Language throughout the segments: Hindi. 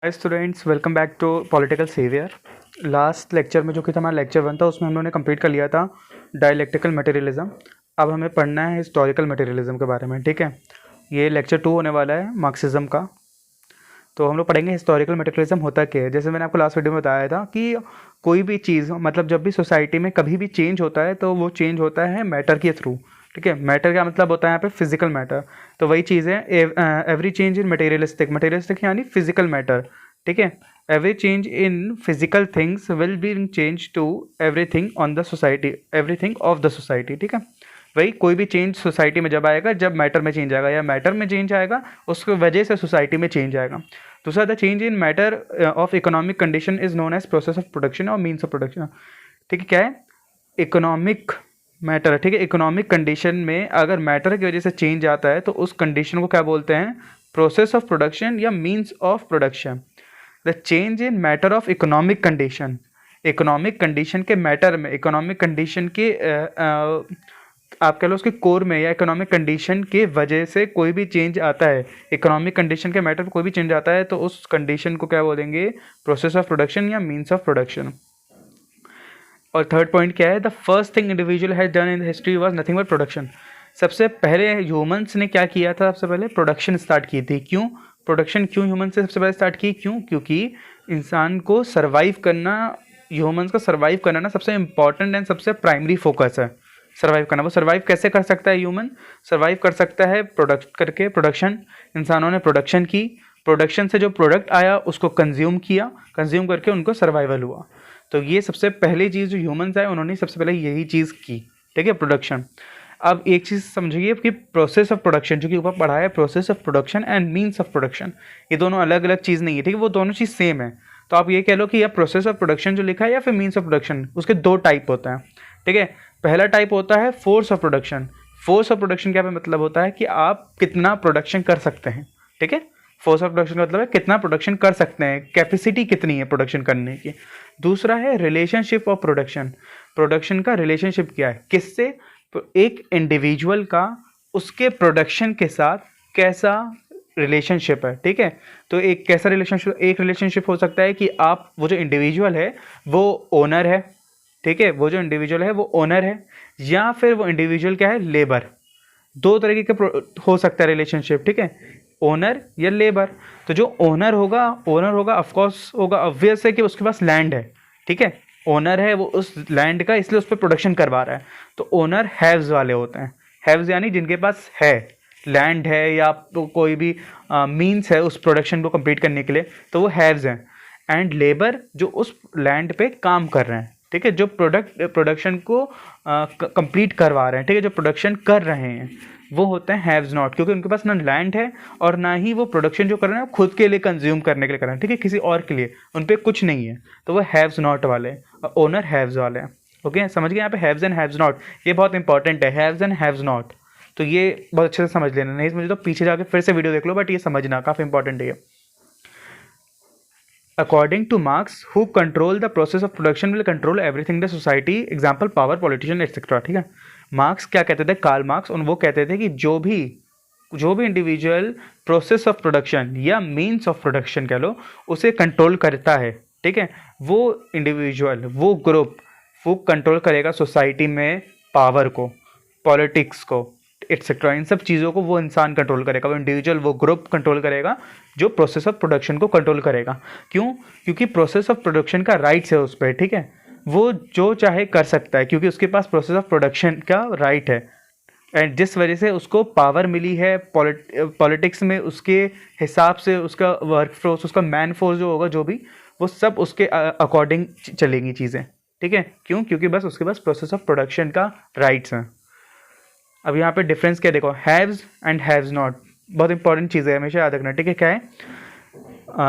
Hi students, welcome back to political saviour. Last lecture में जो कि था हमारा लेक्चर 1 था, उसमें हम लोगों ने कंप्लीट कर लिया था डायलेक्टिकल मटेरियलिज्म। अब हमें पढ़ना है हिस्टोरिकल मटेरियलिज्म के बारे में। ठीक है, ये लेक्चर 2 होने वाला है मार्क्सिज्म का। तो हम लोग पढ़ेंगे हिस्टोरिकल मटेरियलिज्म होता क्या है। जैसे मैंने आपको लास्ट वीडियो में बताया था कि कोई भी चीज़, मतलब जब भी सोसाइटी में कभी भी चेंज होता है तो वो चेंज होता है मैटर के थ्रू। ठीक है, मैटर का मतलब होता है यहाँ पे फिजिकल मैटर। तो वही चीज़ है एवरी चेंज इन मटेरियलिस्टिक यानी फिजिकल मैटर। ठीक है, every change in physical things will be change to everything on the society, everything of the society. ठीक है, वही कोई भी चेंज सोसाइटी में जब आएगा, जब मैटर में चेंज आएगा या मैटर में चेंज आएगा, उसकी वजह से सोसाइटी में चेंज आएगा। दूसरा, the change in matter of economic condition is known as process of production और मीन्स ऑफ प्रोडक्शन। ठीक है, क्या है इकोनॉमिक मैटर। ठीक है, इकोनॉमिक कंडीशन में अगर मैटर की वजह से चेंज आता है तो उस कंडीशन को क्या बोलते हैं, प्रोसेस ऑफ प्रोडक्शन या means of production. The change in matter of economic condition, economic condition के मैटर में, इकोनॉमिक कंडीशन के आप कह लो उसके कोर में या इकोनॉमिक कंडीशन के वजह से कोई भी चेंज आता है, इकोनॉमिक कंडीशन के मैटर में कोई भी चेंज आता है तो उस कंडीशन को क्या बोलेंगे, प्रोसेस ऑफ प्रोडक्शन या मीन्स ऑफ प्रोडक्शन। और थर्ड पॉइंट क्या है, the first thing individual has done in history was nothing but production. सबसे पहले ह्यूमंस ने क्या किया था, सबसे पहले प्रोडक्शन स्टार्ट की थी। क्यों प्रोडक्शन, क्यों ह्यूमन से सबसे पहले स्टार्ट की, क्यों, क्योंकि इंसान को सर्वाइव करना, ह्यूमंस को सर्वाइव करना ना सबसे इंपॉर्टेंट एंड सबसे प्राइमरी फोकस है। सर्वाइव करना, वो सर्वाइव कैसे कर सकता है, ह्यूमन सर्वाइव कर सकता है प्रोडक्ट करके, प्रोडक्शन। इंसानों ने प्रोडक्शन की, प्रोडक्शन से जो प्रोडक्ट आया उसको कंज्यूम किया, कंज्यूम करके उनको सर्वाइवल हुआ। तो ये सबसे पहली चीज़ जो ह्यूमंस है उन्होंने सबसे पहले यही चीज़ की। ठीक है, प्रोडक्शन। अब एक चीज़ समझिए कि प्रोसेस ऑफ प्रोडक्शन, जो कि ऊपर पढ़ा है, process of production and means of production, ये दोनों अलग अलग चीज़ नहीं है। ठीक है, वो दोनों चीज़ सेम है। तो आप ये कह लो कि यह प्रोसेस ऑफ प्रोडक्शन जो लिखा है या फिर मीन्स ऑफ प्रोडक्शन, उसके दो टाइप होते हैं। ठीक है, पहला टाइप होता है force of production. Force of production क्या मतलब होता है कि आप कितना प्रोडक्शन कर सकते हैं। ठीक है, फोर्स ऑफ प्रोडक्शन का मतलब है कितना प्रोडक्शन कर सकते हैं, कैपेसिटी कितनी है प्रोडक्शन करने की। दूसरा है रिलेशनशिप ऑफ प्रोडक्शन। प्रोडक्शन का रिलेशनशिप क्या है, किससे, एक इंडिविजुअल का उसके प्रोडक्शन के साथ कैसा रिलेशनशिप है। ठीक है, तो एक कैसा रिलेशनशिप, एक रिलेशनशिप हो सकता है कि आप, वो जो इंडिविजुअल है वो ओनर है। ठीक है, वो जो इंडिविजुअल है वो ओनर है, या फिर वो इंडिविजुअल क्या है, लेबर। दो तरीके के हो सकता है रिलेशनशिप। ठीक है, ओनर या लेबर। तो जो ओनर होगा ऑफकोर्स होगा, ऑब्वियस है कि उसके पास लैंड है। ठीक है, ओनर है वो उस लैंड का, इसलिए उस पर प्रोडक्शन करवा रहा है। तो ओनर हैव्स वाले होते हैं। हैव्स यानी जिनके पास है, लैंड है या कोई भी मीन्स है उस प्रोडक्शन को कंप्लीट करने के लिए, तो वो हैव्स हैं। एंड लेबर जो उस लैंड पे काम कर रहे हैं। ठीक है, जो प्रोडक्शन को कंप्लीट करवा रहे हैं। ठीक है, जो प्रोडक्शन कर रहे हैं वो होते हैं हैव्स नॉट, क्योंकि उनके पास ना लैंड है और ना ही वो प्रोडक्शन जो कर रहे हैं खुद के लिए कंज्यूम करने के लिए कर रहे हैं। ठीक है, किसी और के लिए, उन पर कुछ नहीं है। तो वो हैव्स नॉट वाले, ओनर हैव्स वाले हैं। ओके, समझ गए यहाँ पे हैव्स एंड हैव्स नॉट, ये बहुत इंपॉर्टेंट है, हैव्स एंड हैव्स नॉट। तो ये बहुत अच्छे से समझ लेना, नहीं समझे तो पीछे जाके फिर से वीडियो देख लो, बट ये समझना काफ़ी इंपॉर्टेंट है। According to Marx, who control the process of production will control everything in the society, example power, politician, etc. ठीक है, मार्क्स क्या कहते थे, कार्ल मार्क्स, और वो कहते थे कि जो भी इंडिविजुअल प्रोसेस ऑफ प्रोडक्शन या मीन्स ऑफ प्रोडक्शन कह लो उसे कंट्रोल करता है। ठीक है, वो इंडिविजुअल, वो ग्रुप, वो कंट्रोल करेगा सोसाइटी में पावर को, पॉलिटिक्स को, एक्सेट्रा। इन सब चीज़ों को वो इंसान कंट्रोल करेगा, वो इंडिविजुअल, वो ग्रुप कंट्रोल करेगा जो प्रोसेस ऑफ प्रोडक्शन को कंट्रोल करेगा। क्यों, क्योंकि प्रोसेस ऑफ प्रोडक्शन का राइट्स है उस पर। ठीक है, वो जो चाहे कर सकता है क्योंकि उसके पास प्रोसेस ऑफ प्रोडक्शन का राइट है, एंड जिस वजह से उसको पावर मिली है पॉलिटिक्स में, उसके हिसाब से उसका वर्क फोर्स, उसका मैन फोर्स जो होगा, जो भी, वो सब उसके अकॉर्डिंग चलेंगी चीज़ें। ठीक है, क्यों, क्योंकि बस उसके पास प्रोसेस ऑफ प्रोडक्शन का राइट्स हैं। अब यहाँ पे डिफरेंस क्या देखो, हैव्स एंड हैव्स नॉट, बहुत इंपॉर्टेंट चीज़ है, हमेशा याद रखना। ठीक है, क्या है,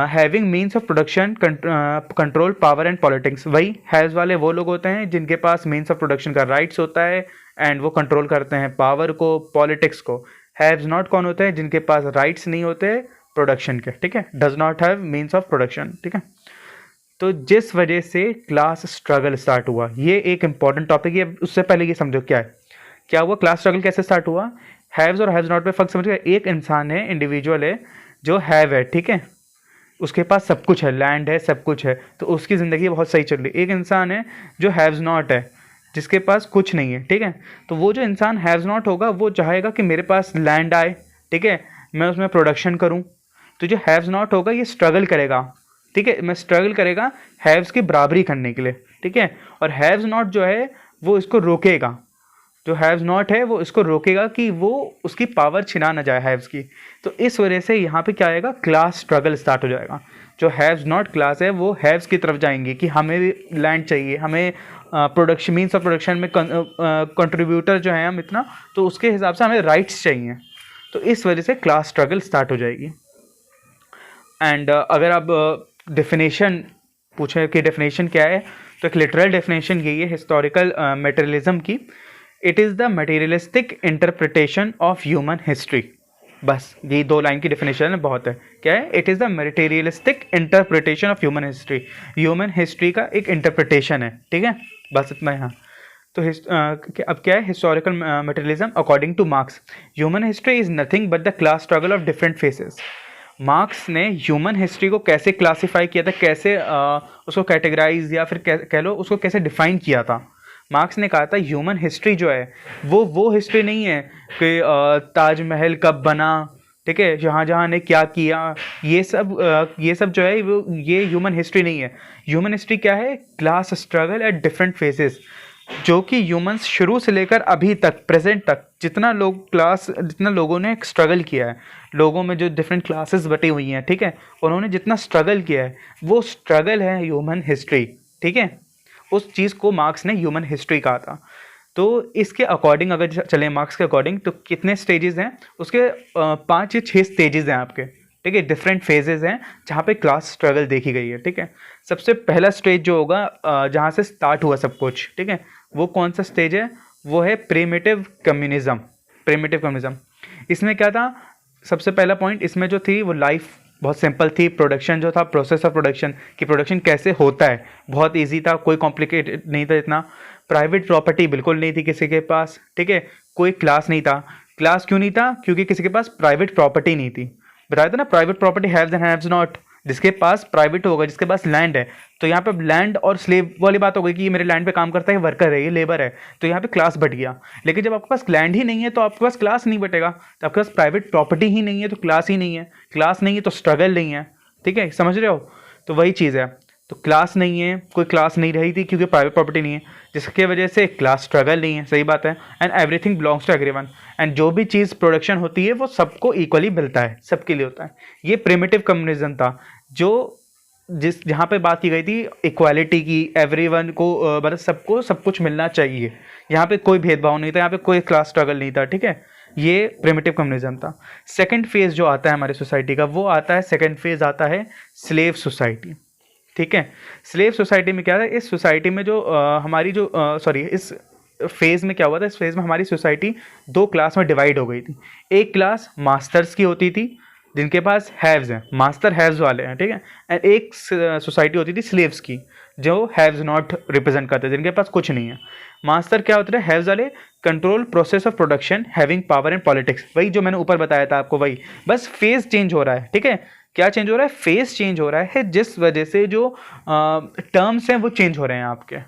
having means of production control power and politics. वही हैव्स वाले वो लोग होते हैं जिनके पास मीन्स ऑफ प्रोडक्शन का राइट्स होता है एंड वो कंट्रोल करते हैं पावर को, पॉलिटिक्स को। हैव्स नॉट कौन होते हैं, जिनके पास राइट्स नहीं होते प्रोडक्शन के। ठीक है, does not have means of production. ठीक है, तो जिस वजह से क्लास स्ट्रगल स्टार्ट हुआ, ये एक इंपॉर्टेंट टॉपिक है। उससे पहले ये समझो क्या है, क्या हुआ, क्लास स्ट्रगल कैसे स्टार्ट हुआ, हैव्स और हैव्स नॉट पे फर्क समझ गए। एक इंसान है, इंडिविजुअल है जो हैव है। ठीक है, उसके पास सब कुछ है, लैंड है, सब कुछ है, तो उसकी ज़िंदगी बहुत सही चल रही है। एक इंसान है जो हैव्स नॉट है, जिसके पास कुछ नहीं है, ठीक है, तो वो जो इंसान हैव्स नॉट होगा वो चाहेगा कि मेरे पास लैंड आए, ठीक है, मैं उसमें प्रोडक्शन करूं। तो जो हैव्स नॉट होगा ये स्ट्रगल करेगा, ठीक है, मैं स्ट्रगल करेगा हैव्स की बराबरी करने के लिए, ठीक है, और हैव्स नॉट जो है वो इसको रोकेगा, जो हैव्स नॉट है वो इसको रोकेगा कि वो उसकी पावर छिना ना जाए हैव्स की। तो इस वजह से यहाँ पे क्या आएगा, क्लास स्ट्रगल स्टार्ट हो जाएगा। जो हैव्स नॉट क्लास है वो हैव्स की तरफ जाएंगे कि हमें लैंड चाहिए, हमें प्रोडक्शन मीन्स ऑफ प्रोडक्शन में कंट्रीब्यूटर जो है हम इतना, तो उसके हिसाब से हमें राइट्स चाहिए। तो इस वजह से क्लास स्ट्रगल स्टार्ट हो जाएगी। एंड अगर आप डेफिनेशन पूछे कि डेफिनेशन क्या है, तो एक लिटरल डेफिनेशन यही है हिस्टोरिकल मटेरियलिज्म की, it is the materialistic interpretation of human history. बस ये 2 लाइन की डेफिनेशन है, बहुत है। क्या है? It is the materialistic interpretation of human history. Human history का एक इंटरप्रिटेशन है, ठीक है, बस इतना यहाँ। तो अब क्या है historical materialism according two marks, human history is nothing but the class struggle of different phases. Marks ने ह्यूमन हिस्ट्री को कैसे क्लासीफाई किया था, कैसे उसको कैटेगराइज या फिर कह लो उसको कैसे डिफाइन किया था। मार्क्स ने कहा था ह्यूमन हिस्ट्री जो है वो हिस्ट्री नहीं है कि ताजमहल कब बना, ठीक है, जहाँ ने क्या किया, ये सब जो है वो ये ह्यूमन हिस्ट्री नहीं है। ह्यूमन हिस्ट्री क्या है? Class struggle at different phases, जो कि ह्यूमंस शुरू से लेकर अभी तक प्रेजेंट तक जितना लोगों ने स्ट्रगल किया है, लोगों में जो डिफरेंट क्लासेस बटी हुई हैं, ठीक है, उन्होंने जितना स्ट्रगल किया है वो स्ट्रगल है ह्यूमन हिस्ट्री, ठीक है। उस चीज़ को मार्क्स ने ह्यूमन हिस्ट्री कहा था। तो इसके अकॉर्डिंग अगर चले मार्क्स के अकॉर्डिंग, तो कितने स्टेजेस हैं उसके? 5 या 6 स्टेजेस हैं आपके, ठीक है, डिफरेंट फेजेस हैं जहाँ पे क्लास स्ट्रगल देखी गई है, ठीक है। सबसे पहला स्टेज जो होगा जहाँ से स्टार्ट हुआ सब कुछ, ठीक है, वो कौन सा स्टेज है? वो है प्रिमिटिव कम्युनिज्म। प्रिमिटिव कम्युनिज्म इसमें क्या था? सबसे पहला पॉइंट इसमें जो थी वो लाइफ बहुत सिंपल थी। प्रोडक्शन जो था, प्रोसेस ऑफ प्रोडक्शन कि प्रोडक्शन कैसे होता है, बहुत इजी था, कोई कॉम्प्लिकेटेड नहीं था इतना। प्राइवेट प्रॉपर्टी बिल्कुल नहीं थी किसी के पास, ठीक है, कोई क्लास नहीं था। क्लास क्यों नहीं था? क्योंकि किसी के पास प्राइवेट प्रॉपर्टी नहीं थी। बताया था ना, private property haves and haves not. जिसके पास प्राइवेट होगा, जिसके पास लैंड है, तो यहाँ पे लैंड और स्लेव वाली बात हो गई कि ये मेरे लैंड पे काम करता है, वर्कर है, ये लेबर है, तो यहाँ पे क्लास बट गया। लेकिन जब आपके पास लैंड ही नहीं है तो आपके पास क्लास नहीं बटेगा। तो आपके पास प्राइवेट प्रॉपर्टी ही नहीं है तो क्लास ही नहीं है, क्लास नहीं है तो स्ट्रगल नहीं है, ठीक है, समझ रहे हो? तो वही चीज़ है। तो क्लास नहीं है, कोई क्लास नहीं रही थी क्योंकि प्राइवेट प्रॉपर्टी नहीं है, जिसके वजह से क्लास स्ट्रगल नहीं है, सही बात है। And everything belongs to everyone, and जो भी चीज़ प्रोडक्शन होती है वो सबको इक्वली मिलता है, सबके लिए होता है। ये प्रिमिटिव कम्युनिज्म था, जो जहाँ पे बात की गई थी इक्वालिटी की, एवरीवन को मतलब सबको सब कुछ मिलना चाहिए। यहाँ पे कोई भेदभाव नहीं था, यहाँ पे कोई क्लास स्ट्रगल नहीं था, ठीक है। ये प्रिमिटिव कम्युनिज्म था। सेकंड फेज जो आता है हमारी सोसाइटी का, वो आता है, सेकंड फेज आता है स्लेव सोसाइटी, ठीक है। स्लेव सोसाइटी में क्या है? इस सोसाइटी में जो हमारी जो इस फेज़ में क्या हुआ था? इस फेज़ में हमारी सोसाइटी 2 क्लास में डिवाइड हो गई थी। एक क्लास मास्टर्स की होती थी जिनके पास हैव्स हैं, मास्टर हैव्स वाले हैं, ठीक है, एंड एक सोसाइटी होती थी स्लेव्स की जो हैव्स नॉट रिप्रेजेंट करते, जिनके पास कुछ नहीं है। मास्टर क्या होते थे? हैव्स वाले control process of production, having power and politics, वही जो मैंने ऊपर बताया था आपको, वही बस फेज चेंज हो रहा है, ठीक है। क्या चेंज हो रहा है? फेज चेंज हो रहा है, जिस वजह से जो टर्म्स हैं वो चेंज हो रहे हैं आपके,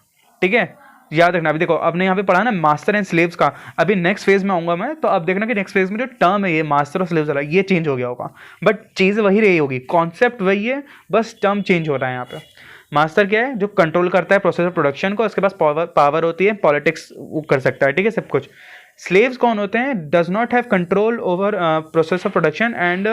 ठीक है। याद रखना, अभी देखो आपने यहाँ पे पढ़ा ना मास्टर एंड स्लेव्स का, अभी नेक्स्ट फेज में आऊँगा मैं, तो अब देखना कि नेक्स्ट फेज में जो टर्म है ये मास्टर और स्लेव्स वाला, ये चेंज हो गया होगा, बट चीज़ वही रही होगी, कॉन्सेप्ट वही है, बस टर्म चेंज हो रहा है यहाँ पे। मास्टर क्या है? जो कंट्रोल करता है प्रोसेस ऑफ प्रोडक्शन को, उसके पास पावर होती है, पॉलिटिक्स वो कर सकता है, ठीक है, सब कुछ। स्लेव्स कौन होते हैं? Does not have control over process of production and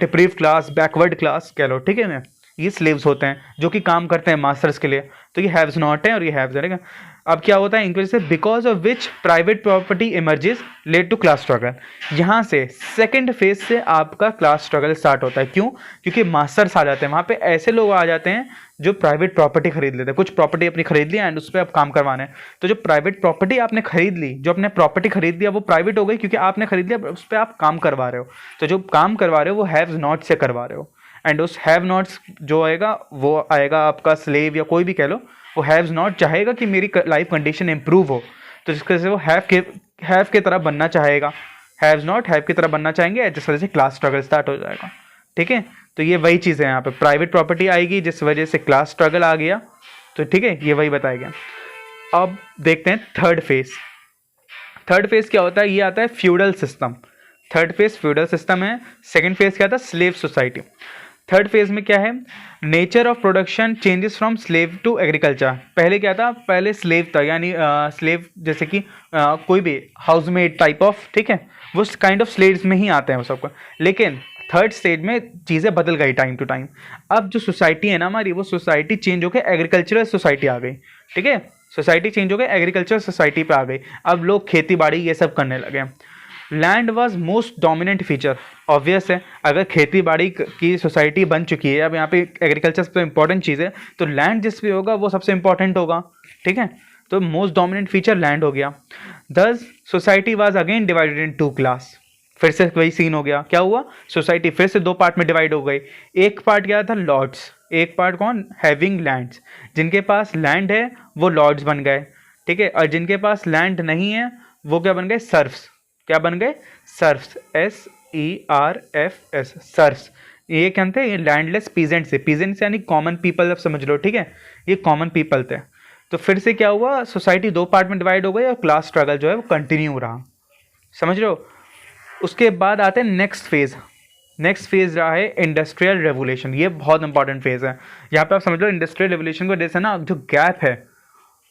deprive class, backward class कह लो, ठीक है ना, ये स्लेव्स होते हैं जो कि काम करते हैं मास्टर्स के लिए। तो ये हैव्स नॉट है और ये हैव्स है, ठीक है। अब क्या होता है इनकी वजह से? Because of which private property emerges led to class struggle. यहाँ से सेकंड फेज से आपका क्लास स्ट्रगल स्टार्ट होता है। क्यों? क्योंकि मास्टर्स आ जाते हैं, वहाँ पे ऐसे लोग आ जाते हैं जो प्राइवेट प्रॉपर्टी खरीद लेते हैं, कुछ प्रॉपर्टी अपनी खरीद ली एंड उस पर आप काम करवाने हैं। तो जो प्राइवेट प्रॉपर्टी आपने खरीद ली, जो आपने प्रॉपर्टी खरीद लिया, वो प्राइवेट हो गई क्योंकि आपने खरीद लिया, उस पर आप काम करवा रहे हो। तो जो काम करवा रहे हो वो हैव्स नॉट से करवा रहे हो, एंड उस हैव नॉट्स जो आएगा वो आएगा आपका स्लेव या कोई भी कह लो, वो हैव्स नॉट चाहेगा कि मेरी लाइफ कंडीशन इंप्रूव हो, तो जिसकी वजह से वो हैव के तरह बनना चाहेगा। हैव्स नॉट हैव की तरह बनना चाहेंगे, जिस वजह से क्लास स्ट्रगल स्टार्ट हो जाएगा। ठीक है। तो ये वही चीज़ है, यहाँ पे प्राइवेट प्रॉपर्टी आएगी जिस वजह से क्लास स्ट्रगल आ गया, तो ठीक है, ये वही बताया गया। अब देखते हैं थर्ड फेज। थर्ड फेज क्या होता है, ये आता है feudal system. Third phase feudal system है। सेकंड फेज क्या था, स्लेव सोसाइटी। थर्ड फेज में क्या है, nature of production changes from slave to agriculture. पहले क्या था, पहले स्लेव था, यानी स्लेव जैसे कि कोई भी हाउसमेड टाइप ऑफ, ठीक है, वो काइंड ऑफ स्लेव्स में ही आते हैं वो सबको। लेकिन थर्ड स्टेज में चीज़ें बदल गई टाइम टू टाइम। अब जो सोसाइटी है ना हमारी, वो सोसाइटी चेंज होकर एग्रीकल्चरल सोसाइटी आ गई, ठीक है। सोसाइटी चेंज हो गई, एग्रीकल्चर सोसाइटी पे आ गई। अब लोग खेती बाड़ी ये सब करने लगे। Land was most dominant feature. Obvious है, अगर खेती बाड़ी की सोसाइटी बन चुकी है, अब यहाँ पे एग्रीकल्चर सबसे इंपॉर्टेंट चीज़ है, तो लैंड जिस भी होगा वो सबसे इंपॉर्टेंट होगा, ठीक है। तो मोस्ट डोमिनेंट फीचर लैंड हो गया। Thus society was again divided into class. फिर से वही सीन हो गया, क्या हुआ, सोसाइटी फिर से दो पार्ट में डिवाइड हो गई। एक पार्ट क्या था, लॉर्ड्स। एक पार्ट कौन, हैविंग लैंड्स, जिनके पास लैंड है वो लॉर्ड्स बन गए, ठीक है। और जिनके पास लैंड नहीं है वो क्या बन गए, सर्फ्स। क्या बन गए, सर्फ्स, SERFS, सर्फ्स। ये क्या थे, ये लैंडलेस पीजेंट से, पीजेंट्स यानी कॉमन पीपल, अब समझ लो, ठीक है, ये कॉमन पीपल थे। तो फिर से क्या हुआ, सोसाइटी दो पार्ट में डिवाइड हो गई और क्लास स्ट्रगल जो है वो कंटिन्यू रहा, समझ रहे हो। उसके बाद आते हैं नेक्स्ट फेज। नेक्स्ट फेज रहा है इंडस्ट्रियल रेवोल्यूशन। ये बहुत इंपॉर्टेंट फेज है। यहाँ पे आप समझ लो इंडस्ट्रियल रेवोल्यूशन को जैसे ना, जो गैप है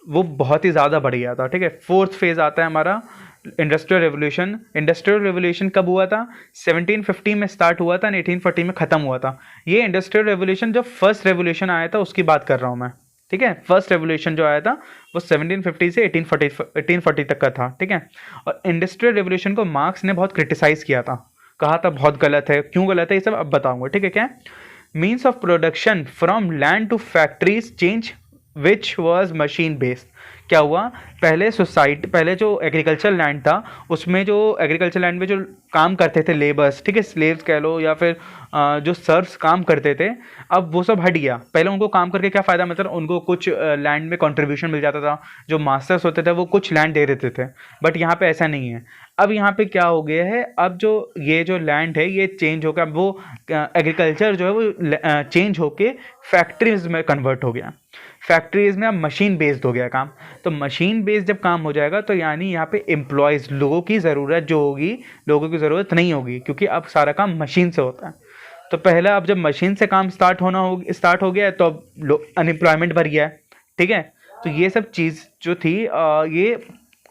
वो बहुत ही ज़्यादा बढ़ गया था, ठीक है। फोर्थ फेज आता है हमारा इंडस्ट्रियल रेवोल्यूशन। इंडस्ट्रियल रेवोल्यूशन कब हुआ था, 1750 में स्टार्ट हुआ था, 1840 में ख़त्म हुआ था। ये इंडस्ट्रियल रेवोल्यूशन जो फर्स्ट रेवोल्यूशन आया था उसकी बात कर रहा हूँ मैं, ठीक है। फर्स्ट रेवोल्यूशन जो आया था वो 1750 से 1840 तक का था, ठीक है। और इंडस्ट्रियल रेवोल्यूशन को मार्क्स ने बहुत क्रिटिसाइज किया था, कहा था बहुत गलत है। क्यों गलत है ये सब अब बताऊंगा, ठीक है। क्या means of production from land to factories change which was machine based. क्या हुआ, पहले सोसाइटी, पहले जो एग्रीकल्चर लैंड था उसमें, जो एग्रीकल्चर लैंड में जो काम करते थे लेबर्स, ठीक है, स्लेव्स कह लो या फिर जो सर्व्स काम करते थे, अब वो सब हट गया। पहले उनको काम करके क्या फ़ायदा, मतलब उनको कुछ लैंड में कंट्रीब्यूशन मिल जाता था, जो मास्टर्स होते थे वो कुछ लैंड दे देते थे। बट यहाँ पे ऐसा नहीं है। अब यहाँ पे क्या हो गया है, अब जो ये जो लैंड है ये चेंज होकर, अब वो एग्रीकल्चर जो है वो चेंज होके फैक्ट्रीज में कन्वर्ट हो गया। फैक्ट्रीज में अब मशीन बेस्ड हो गया काम। तो मशीन बेस्ड जब काम हो जाएगा तो यानी यहाँ पे एम्प्लॉयज़, लोगों की ज़रूरत जो होगी, लोगों की ज़रूरत नहीं होगी, क्योंकि अब सारा काम मशीन से होता है। तो पहला अब जब मशीन से काम स्टार्ट हो गया है तो अब अनएम्प्लॉयमेंट बढ़ गया है, ठीक है। तो ये सब चीज़ जो थी ये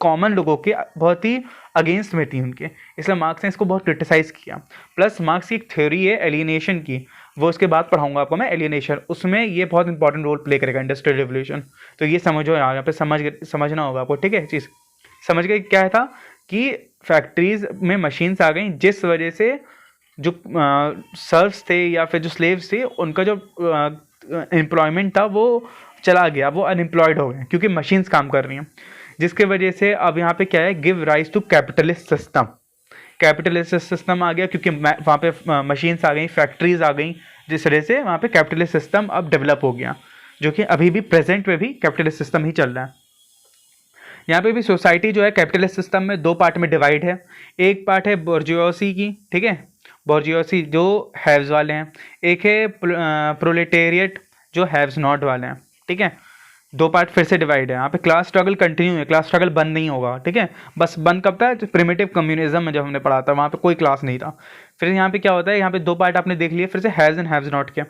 कॉमन लोगों के बहुत ही अगेंस्ट में थी उनके, इसलिए मार्क्स ने इसको बहुत क्रिटिसाइज़ किया। प्लस मार्क्स की एक थ्योरी है एलियनेशन की, वो उसके बाद पढ़ाऊंगा आपको मैं, एलियनेशन, उसमें ये बहुत इंपॉर्टेंट रोल प्ले करेगा इंडस्ट्रियल रेवोल्यूशन। तो ये समझो, यहाँ पे समझना होगा आपको, ठीक है। चीज़ समझ गए क्या था कि फैक्ट्रीज में मशीन्स आ गई, जिस वजह से जो सर्व्स थे या फिर जो स्लेव्स थे उनका जो एम्प्लॉयमेंट था वो चला गया, वो अनएम्प्लॉयड हो गए क्योंकि मशीन्स काम कर रही हैं। जिसके वजह से अब यहाँ पे क्या है, give rise to capitalist system. Capitalist system आ गया क्योंकि वहाँ पे मशीन्स आ गई, फैक्ट्रीज आ गई, जिस वजह से वहाँ पे कैपिटलिस्ट सिस्टम अब डेवलप हो गया, जो कि अभी भी प्रेजेंट में भी कैपिटलिस्ट सिस्टम ही चल रहा है। यहाँ पे भी सोसाइटी जो है कैपिटलिस्ट सिस्टम में दो पार्ट में डिवाइड है। एक पार्ट है बोर्जियोसी की, ठीक है, बोर्जियोसी जो हैव्स वाले हैं, एक है प्रोलेटेरिएट जो हैव्स नॉट वाले हैं, ठीक है। दो पार्ट फिर से डिवाइड है। यहाँ पे क्लास स्ट्रगल कंटिन्यू है, क्लास स्ट्रगल बंद नहीं होगा, ठीक है। बस बंद कब था, तो प्रिमिटिव कम्युनिज्म में जब हमने पढ़ा था वहाँ पे कोई क्लास नहीं था। फिर यहाँ पे क्या होता है, यहाँ पे दो पार्ट आपने देख लिए, फिर से हैज़ एंड हैव्स नॉट क्या।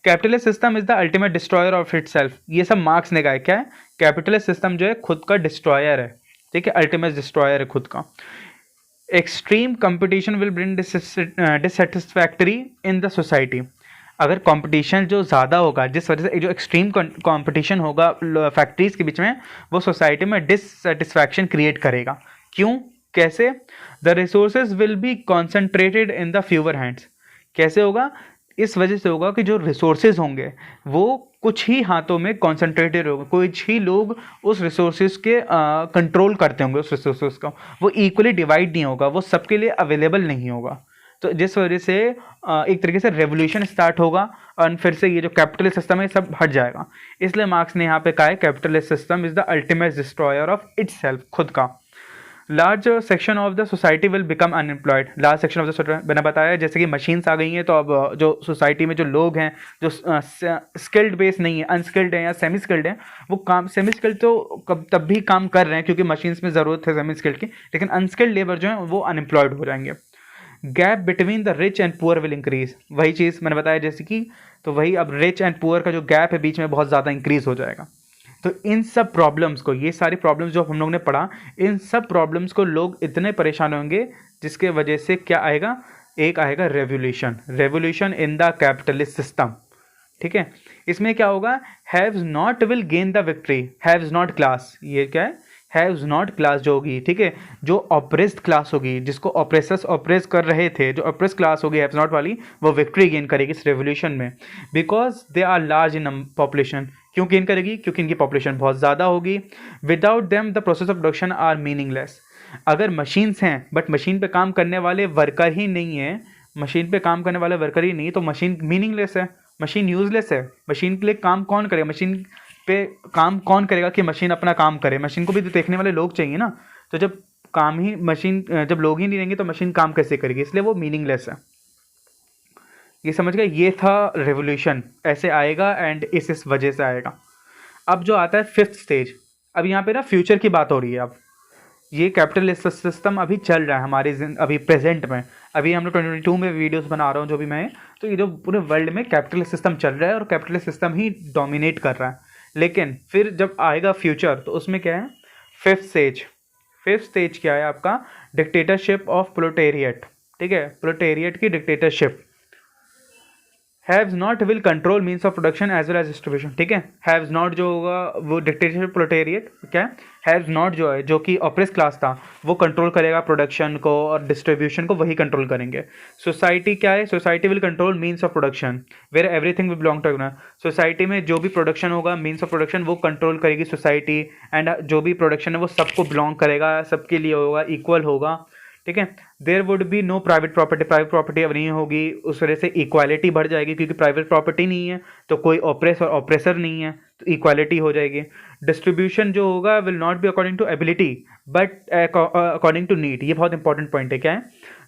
Capitalist system is the ultimate destroyer of it self. ये सब मार्क्स ने कहा है, क्या है, कैपिटलिस्ट सिस्टम जो है खुद का डिस्ट्रॉयर है, ठीक है, अल्टीमेट डिस्ट्रॉयर है खुद का। Extreme competition will bring dissatisfactory in the society. अगर कंपटीशन जो ज़्यादा होगा, जिस वजह से जो एक्सट्रीम कंपटीशन होगा फैक्ट्रीज के बीच में, वो सोसाइटी में डिससेटिस्फैक्शन क्रिएट करेगा। क्यों, कैसे, the resources will be concentrated in the fewer hands. कैसे होगा, इस वजह से होगा कि जो रिसोर्सेज होंगे वो कुछ ही हाथों में कॉन्सेंट्रेटेड होगा, कुछ ही लोग उस रिसोर्सेज के कंट्रोल करते होंगे उस रिसोर्सेज का, वो इक्वली डिवाइड नहीं होगा, वो सबके लिए अवेलेबल नहीं होगा। तो जिस वजह से एक तरीके से रेवोल्यूशन स्टार्ट होगा और फिर से ये जो कैपिटलिस्ट सिस्टम है सब हट जाएगा। इसलिए मार्क्स ने यहाँ पे कहा है capitalist system is the ultimate destroyer of itself, खुद का। Large section of the society will become unemployed. Large section of the, मैंने बताया जैसे कि मशीन्स आ गई हैं, तो अब जो सोसाइटी में जो लोग हैं जो स्किल्ड बेस नहीं है, अनस्किल्ड हैं या सेमी स्किल्ड हैं, वो काम, सेमी स्किल्ड तो तब भी काम कर रहे हैं क्योंकि मशीन्स में ज़रूरत है सेमी स्किल्ड की, लेकिन अनस्किल्ड लेबर जो है वो अनएम्प्लॉयड हो जाएंगे। Gap between the rich and poor will increase, वही चीज़ मैंने बताया जैसे कि, तो वही अब रिच एंड पुअर का जो गैप है बीच में बहुत ज़्यादा इंक्रीज हो जाएगा। तो इन सब प्रॉब्लम्स को, ये सारी प्रॉब्लम्स जो हम लोग ने पढ़ा, इन सब प्रॉब्लम्स को लोग इतने परेशान होंगे जिसके वजह से क्या आएगा, एक आएगा revolution, revolution in the capitalist system. ठीक है, इसमें क्या होगा, haves not will gain the victory, haves not class, ये क्या है, हैव्स नॉट क्लास जो होगी, ठीक है, जो ऑप्रेस्ड क्लास होगी, जिसको ऑप्रेसर्स ऑप्रेस कर रहे थे, जो ऑप्रेस क्लास होगी हैव्स नॉट वाली, वो विक्ट्री गेन करेगी इस रेवोल्यूशन में, because they are large in population. क्यों गेन करेगी, क्योंकि इनकी पॉपुलेशन बहुत ज़्यादा होगी। Without them the process of production are meaningless. अगर मशीन्स हैं बट मशीन पे काम करने वाले वर्कर ही नहीं है, मशीन पे काम करने वाले वर्कर ही नहीं, तो मशीन मीनिंगलेस है, मशीन यूजलेस है। मशीन के लिए काम कौन करेगा, मशीन पे काम कौन करेगा कि मशीन अपना काम करे, मशीन को भी तो देखने वाले लोग चाहिए ना। तो जब काम ही मशीन, जब लोग ही नहीं रहेंगे तो मशीन काम कैसे करेगी, इसलिए वो मीनिंगलेस है। ये समझ गए, ये था रेवोल्यूशन, ऐसे आएगा एंड इस वजह से आएगा। अब जो आता है फिफ्थ स्टेज, अब यहाँ पे ना फ्यूचर की बात हो रही है। अब ये कैपिटलिस्ट सिस्टम अभी चल रहा है हमारे अभी प्रेजेंट में, अभी हम लोग 2022 में वीडियोस बना रहा हूँ जो भी मैं, तो ये जो पूरे वर्ल्ड में कैपिटलिस्ट सिस्टम चल रहा है और कैपिटलिस्ट सिस्टम ही डोमिनेट कर रहा है। लेकिन फिर जब आएगा फ्यूचर तो उसमें क्या है, फिफ्थ स्टेज। फिफ्थ स्टेज क्या है आपका, डिक्टेटरशिप ऑफ प्रोलेटेरिएट। ठीक है, प्रोलेटेरिएट की dictatorship. Haves not will control means of production as well as distribution. ठीक है, हैव्स नॉट जो होगा वो डिक्टेटरशिप प्रोलेटेरिएट क्या है, हैव्स नॉट जो है, जो कि ऑप्रेस क्लास था, वो कंट्रोल करेगा प्रोडक्शन को और डिस्ट्रीब्यूशन को, वही कंट्रोल करेंगे। सोसाइटी क्या है, society will control means of production where everything will belong to. Society में जो भी प्रोडक्शन होगा, मीन्स ऑफ प्रोडक्शन, वो कंट्रोल करेगी सोसाइटी, एंड जो भी प्रोडक्शन है वो सबको बिलोंग करेगा, सबके लिए होगा, इक्वल होगा। ठीक है, there would be no private property, private property अब नहीं होगी, उस वजह से इक्वालिटी बढ़ जाएगी, क्योंकि प्राइवेट प्रॉपर्टी नहीं है तो कोई ऑप्रेस और ऑप्रेसर नहीं है, तो इक्वालिटी हो जाएगी। डिस्ट्रीब्यूशन जो होगा will not be according to ability but according to need. ये बहुत इंपॉर्टेंट पॉइंट है। क्या है,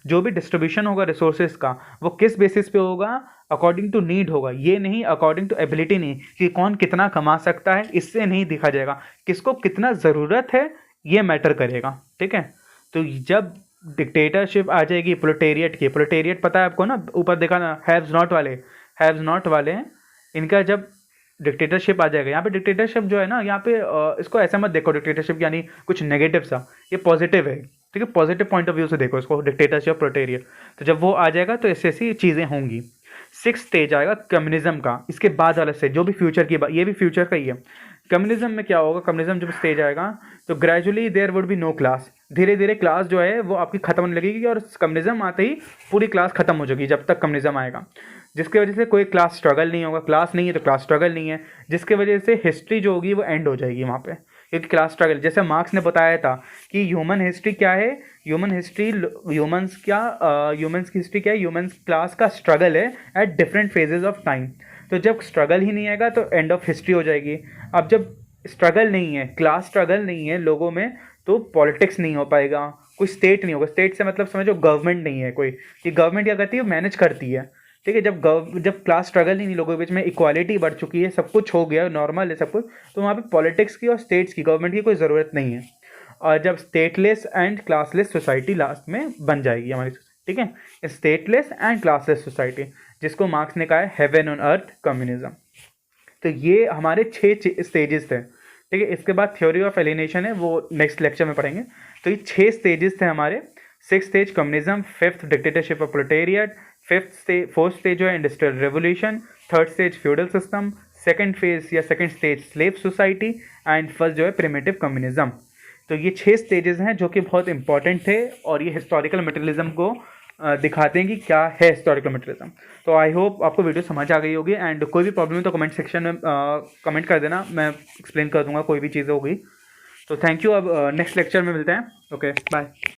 जो भी डिस्ट्रीब्यूशन होगा रिसोर्सेज का, वो किस बेसिस पे होगा, अकॉर्डिंग टू नीड होगा, ये नहीं अकॉर्डिंग टू एबिलिटी नहीं, कि कौन कितना कमा सकता है, इससे नहीं देखा जाएगा, किसको कितना ज़रूरत है ये मैटर करेगा। ठीक है, तो जब डिक्टेटरशिप आ जाएगी प्रोलेटेरिएट की, प्रोलेटेरिएट पता है आपको ना, ऊपर देखा ना, हैव्स नॉट वाले, हैव्स नॉट वाले, इनका जब डिक्टेटरशिप आ जाएगा, यहाँ पे डिक्टेटरशिप जो है ना, यहाँ पे इसको ऐसा मत देखो डिक्टेटरशिप यानी कुछ नेगेटिव सा, ये पॉजिटिव है। ठीक है, पॉजिटिव पॉइंट ऑफ व्यू से देखो इसको, डिक्टेटरशिप प्रोलेटेरिएट। तो जब वो आ जाएगा तो ऐसी ऐसी चीज़ें होंगी। सिक्स्थ स्टेज आएगा कम्युनिज्म का, इसके बाद वाला स्टेज जो भी फ्यूचर की बात, ये भी फ्यूचर का ही है। कम्युनिज्म में क्या होगा, कम्युनिज्म जब स्टेज आएगा तो gradually there would be no class, धीरे धीरे क्लास जो है वो आपकी खत्म होने लगेगी, और कम्युनिज्म आते ही पूरी क्लास खत्म हो जाएगी जब तक कम्युनिज्म आएगा, जिसकी वजह से कोई क्लास स्ट्रगल नहीं होगा, क्लास नहीं है तो क्लास स्ट्रगल नहीं है, जिसकी वजह से हिस्ट्री जो होगी वो एंड हो जाएगी वहाँ पे, क्योंकि क्लास स्ट्रगल, जैसे मार्क्स ने बताया था कि ह्यूमन हिस्ट्री क्या है, ह्यूमन हिस्ट्री, ह्यूमंस की हिस्ट्री क्या है, ह्यूमंस क्लास का स्ट्रगल है at different phases of time. तो जब स्ट्रगल ही नहीं आएगा तो एंड ऑफ हिस्ट्री हो जाएगी। अब जब स्ट्रगल नहीं है, क्लास स्ट्रगल नहीं है लोगों में, तो पॉलिटिक्स नहीं हो पाएगा, कोई स्टेट नहीं होगा। स्टेट से मतलब समझो गवर्नमेंट नहीं है कोई, कि गवर्नमेंट क्या करती है, मैनेज करती है। ठीक है, जब क्लास स्ट्रगल ही नहीं, लोगों के बीच में इक्वालिटी बढ़ चुकी है, सब कुछ हो गया, नॉर्मल है सब कुछ, तो वहाँ पे पॉलिटिक्स की और स्टेट्स की, गवर्नमेंट की कोई ज़रूरत नहीं है। और जब stateless and classless society last में बन जाएगी हमारी, ठीक है, स्टेटलेस एंड क्लासलेस सोसाइटी, जिसको मार्क्स ने कहा है हेवन ऑन अर्थ कम्युनिज्म। तो ये हमारे 6 स्टेजेस थे। ठीक है, इसके बाद थ्योरी ऑफ एलिनेशन है, वो नेक्स्ट लेक्चर में पढ़ेंगे। तो ये 6 स्टेजेस थे हमारे। Six stage communism, fifth dictatorship of proletariat, fourth stage जो है industrial revolution, third stage feudal system, second phase या second stage slave society, and first जो है प्रिमिटिव कम्युनिज्म। तो ये 6 स्टेजेस हैं जो कि बहुत इंपॉर्टेंट थे, और ये हिस्टोरिकल मटेरियलिज्म को दिखाते हैं कि क्या है हिस्टोरिकल मटेरियलिज्म। तो आई होप आपको वीडियो समझ आ गई होगी, एंड कोई भी प्रॉब्लम है तो कमेंट सेक्शन में कमेंट कर देना, मैं एक्सप्लेन कर दूंगा कोई भी चीज़ होगी। तो थैंक यू, अब नेक्स्ट लेक्चर में मिलते हैं। Okay, bye.